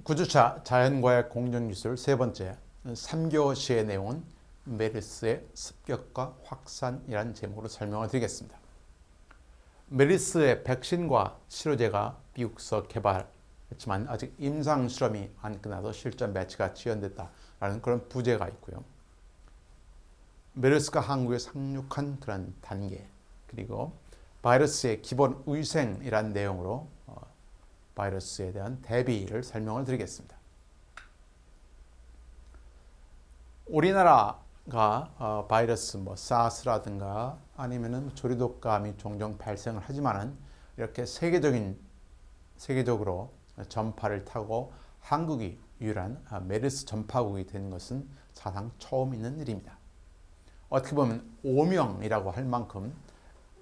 9주차 자연과의 공존기술 세 번째 3교시의 내용은 메르스의 습격과 확산이라는 제목으로 설명을 드리겠습니다. 메르스의 백신과 치료제가 미국서 개발했지만 아직 임상 실험이 안 끝나서 실전 배치가 지연됐다라는 그런 부재가 있고요. 메르스가 한국에 상륙한 그런 단계, 그리고 바이러스의 기본 위생이라는 내용으로 바이러스에 대한 대비를 설명을 드리겠습니다. 우리나라가 바이러스 사스라든가 아니면은 조류독감이 종종 발생을 하지만은 이렇게 세계적으로 전파를 타고 한국이 유일한 메르스 전파국이 된 것은 사상 처음 있는 일입니다. 어떻게 보면 오명이라고 할 만큼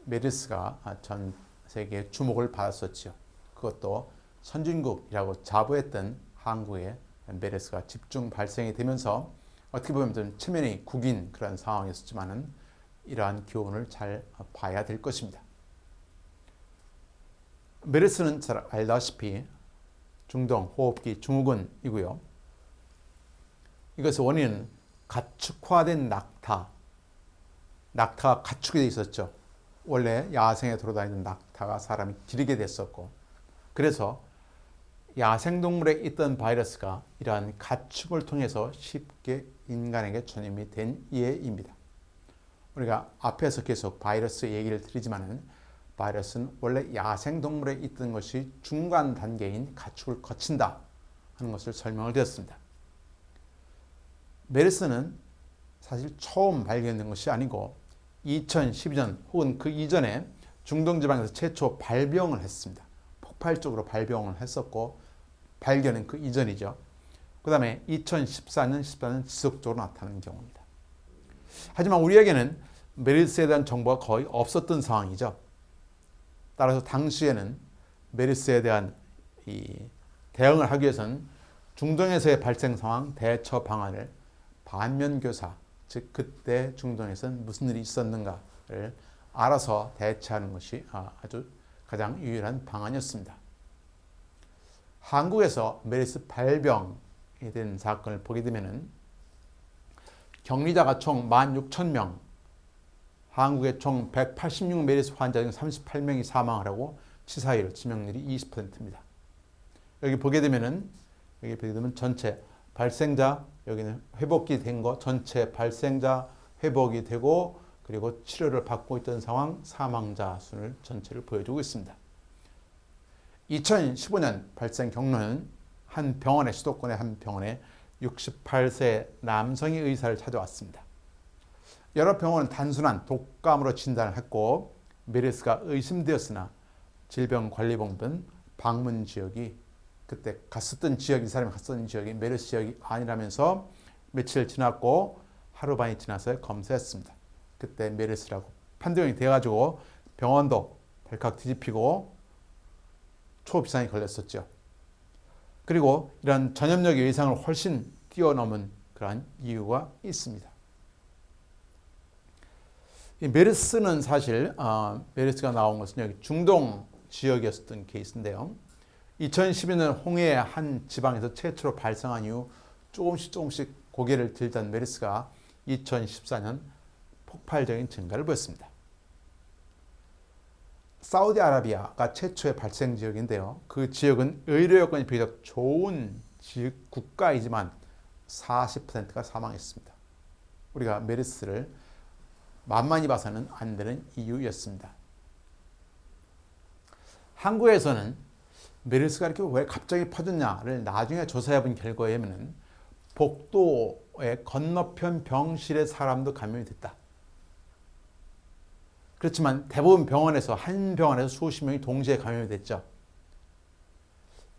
메르스가 전 세계에 주목을 받았었죠. 그것도 선진국이라고 자부했던 한국에 메르스가 집중 발생이 되면서 어떻게 보면 좀 체면이 구긴 그런 상황이었지만은 이러한 교훈을 잘 봐야 될 것입니다. 메르스는 잘 알다시피 중동 호흡기 증후군이고요. 이것의 원인은 가축화된 낙타가 가축이 되어 있었죠. 원래 야생에 돌아다니는 낙타가 사람이 기르게 됐었고, 그래서 야생동물에 있던 바이러스가 이러한 가축을 통해서 쉽게 인간에게 전염이 된 예입니다. 우리가 앞에서 계속 바이러스 얘기를 드리지만은 바이러스는 원래 야생동물에 있던 것이 중간 단계인 가축을 거친다 하는 것을 설명을 드렸습니다. 메르스는 사실 처음 발견된 것이 아니고 2012년 혹은 그 이전에 중동 지방에서 최초 발병을 했습니다. 폭발적으로 발병을 했었고 발견은 그 이전이죠. 그 다음에 2014년 지속적으로 나타나는 경우입니다. 하지만 우리에게는 메르스에 대한 정보가 거의 없었던 상황이죠. 따라서 당시에는 메르스에 대한 대응을 하기 위해서는 중동에서의 발생 상황 대처 방안을 반면교사, 즉 그때 중동에서는 무슨 일이 있었는가를 알아서 대처하는 것이 아주 가장 유일한 방안이었습니다. 한국에서 메르스 발병이 된 사건을 보게 되면은 격리자가 총 16,000명, 한국의 총 186 메르스 환자 중 38명이 사망을 하고 치사율, 치명률이 20%입니다. 여기 보게 되면 전체 발생자, 여기는 회복이 된 거, 전체 발생자 회복이 되고 그리고 치료를 받고 있던 상황, 사망자 수를 전체를 보여주고 있습니다. 2015년 발생 경로는 한 병원에, 수도권의 한 병원에 68세 남성이 의사를 찾아왔습니다. 여러 병원은 단순한 독감으로 진단을 했고 메르스가 의심되었으나 질병관리본부는 방문 지역이 그때 갔었던 지역, 이 사람이 갔었던 지역이 메르스 지역이 아니라면서 며칠 지났고 하루 반이 지나서 검사했습니다. 그때 메르스라고 판정이 돼가지고 병원도 발칵 뒤집히고 초비상이 걸렸었죠. 그리고 이런 전염력의 예상을 훨씬 뛰어넘은 그러한 이유가 있습니다. 이 메르스는 사실 메르스가 나온 것은 여기 중동 지역이었던 케이스인데요. 2012년 홍해의 한 지방에서 최초로 발생한 이후 조금씩 고개를 들던 메르스가 2014년 폭발적인 증가를 보였습니다. 사우디아라비아가 최초의 발생 지역인데요. 그 지역은 의료 여건이 비교적 좋은 국가이지만 40%가 사망했습니다. 우리가 메르스를 만만히 봐서는 안 되는 이유였습니다. 한국에서는 메르스가 이렇게 왜 갑자기 퍼졌냐를 나중에 조사해 본 결과에 의하면 복도의 건너편 병실의 사람도 감염이 됐다. 그렇지만 대부분 한 병원에서 수십 명이 동시에 감염이 됐죠.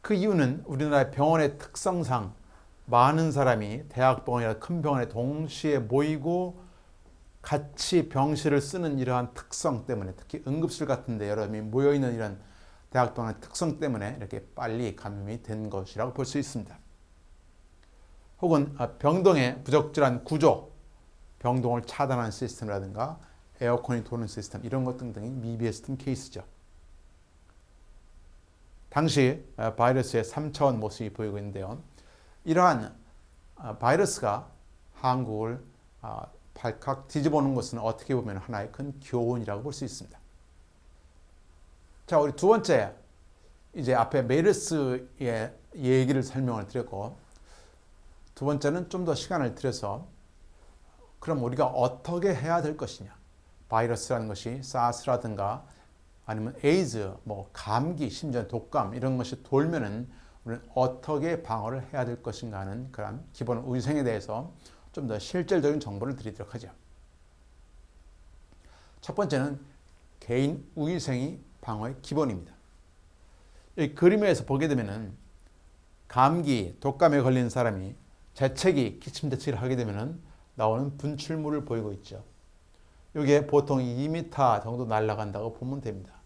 그 이유는 우리나라 병원의 특성상 많은 사람이 대학병원이나 큰 병원에 동시에 모이고 같이 병실을 쓰는 이러한 특성 때문에, 특히 응급실 같은 데 여러 명이 모여있는 이런 대학병원의 특성 때문에 이렇게 빨리 감염이 된 것이라고 볼 수 있습니다. 혹은 병동의 부적절한 구조, 병동을 차단하는 시스템이라든가 에어컨이 도는 시스템, 이런 것 등등이 미비했던 케이스죠. 당시 바이러스의 3차원 모습이 보이고 있는데요. 이러한 바이러스가 한국을 발칵 뒤집어놓은 것은 어떻게 보면 하나의 큰 교훈이라고 볼 수 있습니다. 자, 우리 두 번째, 이제 앞에 메르스의 얘기를 설명을 드렸고, 두 번째는 좀 더 시간을 들여서 그럼 우리가 어떻게 해야 될 것이냐. 바이러스라는 것이 사스라든가 아니면 에이즈, 뭐 감기, 심지어 독감 이런 것이 돌면은 우리는 어떻게 방어를 해야 될 것인가 하는 그런 기본 위생에 대해서 좀 더 실질적인 정보를 드리도록 하죠. 첫 번째는 개인 위생이 방어의 기본입니다. 이 그림에서 보게 되면은 감기, 독감에 걸린 사람이 재채기, 기침 재채기를 하게 되면은 나오는 분출물을 보이고 있죠. 이게 보통 2m 정도 날아간다고 보면 됩니다.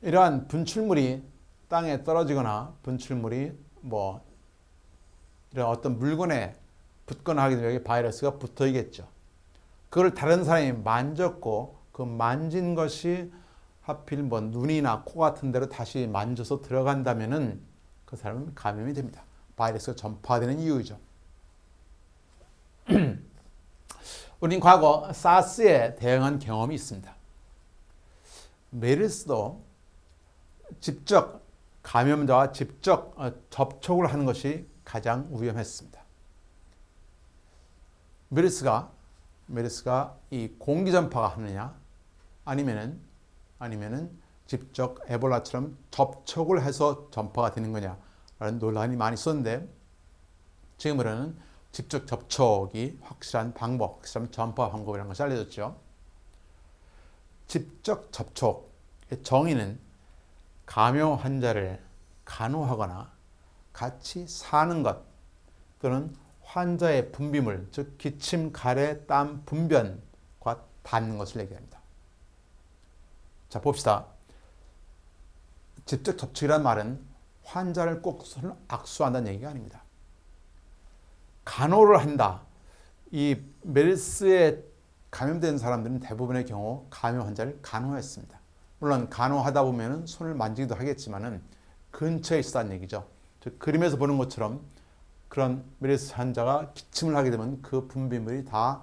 이러한 분출물이 땅에 떨어지거나 분출물이 뭐 이런 어떤 물건에 붙거나 하게 되면 여기 바이러스가 붙어 있겠죠. 그걸 다른 사람이 만졌고 그 만진 것이 하필 뭐 눈이나 코 같은 데로 다시 만져서 들어간다면은 그 사람은 감염이 됩니다. 바이러스가 전파되는 이유죠. 우린 과거 사스에 대응한 경험이 있습니다. 메르스도 직접 감염자와 직접 접촉을 하는 것이 가장 위험했습니다. 메르스가 이 공기 전파가 하느냐 아니면은 직접 에볼라처럼 접촉을 해서 전파가 되는 거냐라는 논란이 많이 있었는데 지금으로는 직접 접촉이 확실한 방법, 확실한 전파 방법이라는 것이 알려졌죠. 직접 접촉의 정의는 감염 환자를 간호하거나 같이 사는 것 또는 환자의 분비물, 즉 기침, 가래, 땀, 분변과 닿는 것을 얘기합니다. 자, 봅시다. 직접 접촉이란 말은 환자를 꼭 손을 악수한다는 얘기가 아닙니다. 간호를 한다. 이 메르스에 감염된 사람들은 대부분의 경우 감염 환자를 간호했습니다. 물론 간호하다 보면 손을 만지기도 하겠지만은 근처에 있었다는 얘기죠. 즉 그림에서 보는 것처럼 그런 메르스 환자가 기침을 하게 되면 그 분비물이 다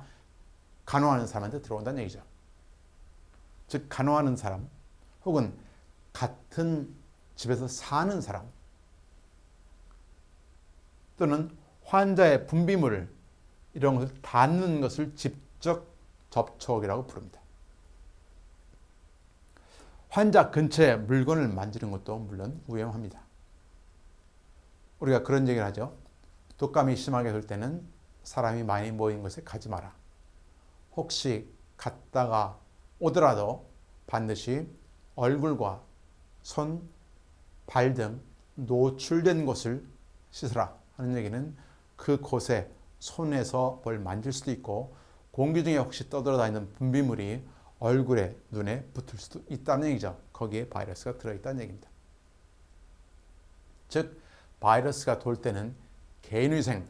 간호하는 사람한테 들어온다는 얘기죠. 즉 간호하는 사람 혹은 같은 집에서 사는 사람 또는 환자의 분비물 이런 것을 닿는 것을 직접 접촉이라고 부릅니다. 환자 근처에 물건을 만지는 것도 물론 위험합니다. 우리가 그런 얘기를 하죠. 독감이 심하게 될 때는 사람이 많이 모인 곳에 가지 마라. 혹시 갔다가 오더라도 반드시 얼굴과 손, 발 등 노출된 곳을 씻어라 하는 얘기는 그곳에 손에서 뭘 만질 수도 있고 공기 중에 혹시 떠돌아다니는 분비물이 얼굴에 눈에 붙을 수도 있다는 얘기죠. 거기에 바이러스가 들어있다는 얘기입니다. 즉 바이러스가 돌 때는 개인위생이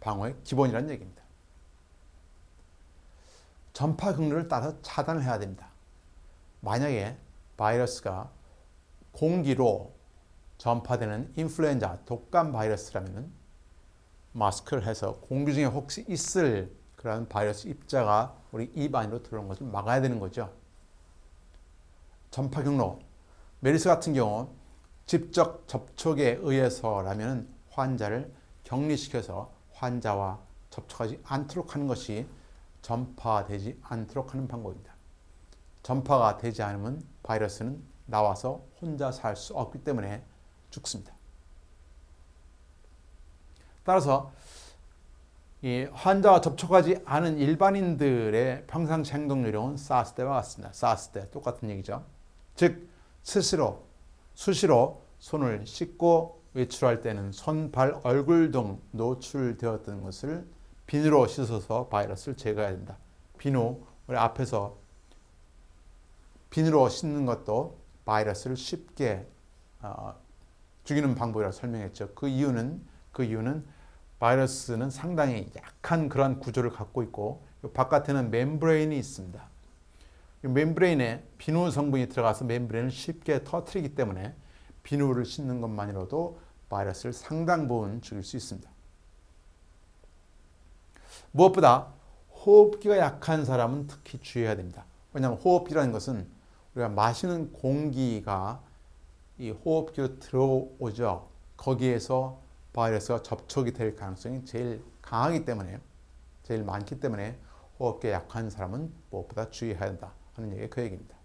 방어의 기본이라는 얘기입니다. 전파 경로를 따라 차단을 해야 됩니다. 만약에 바이러스가 공기로 전파되는 인플루엔자, 독감 바이러스라면 마스크를 해서 공기 중에 혹시 있을 그런 바이러스 입자가 우리 입 안으로 들어오는 것을 막아야 되는 거죠. 전파 경로, 메르스 같은 경우 직접 접촉에 의해서라면 환자를 격리시켜서 환자와 접촉하지 않도록 하는 것이 전파되지 않도록 하는 방법입니다. 전파가 되지 않으면 바이러스는 나와서 혼자 살 수 없기 때문에 죽습니다. 따라서 이 환자와 접촉하지 않은 일반인들의 평상시 행동 요령은 사스 때와 같습니다. 사스 때 똑같은 얘기죠. 즉 수시로 손을 씻고 외출할 때는 손, 발, 얼굴 등 노출되었던 것을 비누로 씻어서 바이러스를 제거해야 된다. 비누, 우리 앞에서 비누로 씻는 것도 바이러스를 쉽게 죽이는 방법이라고 설명했죠. 그 이유는 바이러스는 상당히 약한 그런 구조를 갖고 있고 바깥에는 멤브레인이 있습니다. 이 멤브레인에 비누 성분이 들어가서 멤브레인을 쉽게 터뜨리기 때문에 비누를 씻는 것만으로도 바이러스를 상당 부분 죽일 수 있습니다. 무엇보다 호흡기가 약한 사람은 특히 주의해야 됩니다. 왜냐하면 호흡기라는 것은 우리가 마시는 공기가 이 호흡기로 들어오죠. 거기에서 바이러스가 접촉이 될 가능성이 제일 강하기 때문에, 제일 많기 때문에 호흡기가 약한 사람은 무엇보다 주의해야 한다 하는 얘기가 그 얘기입니다.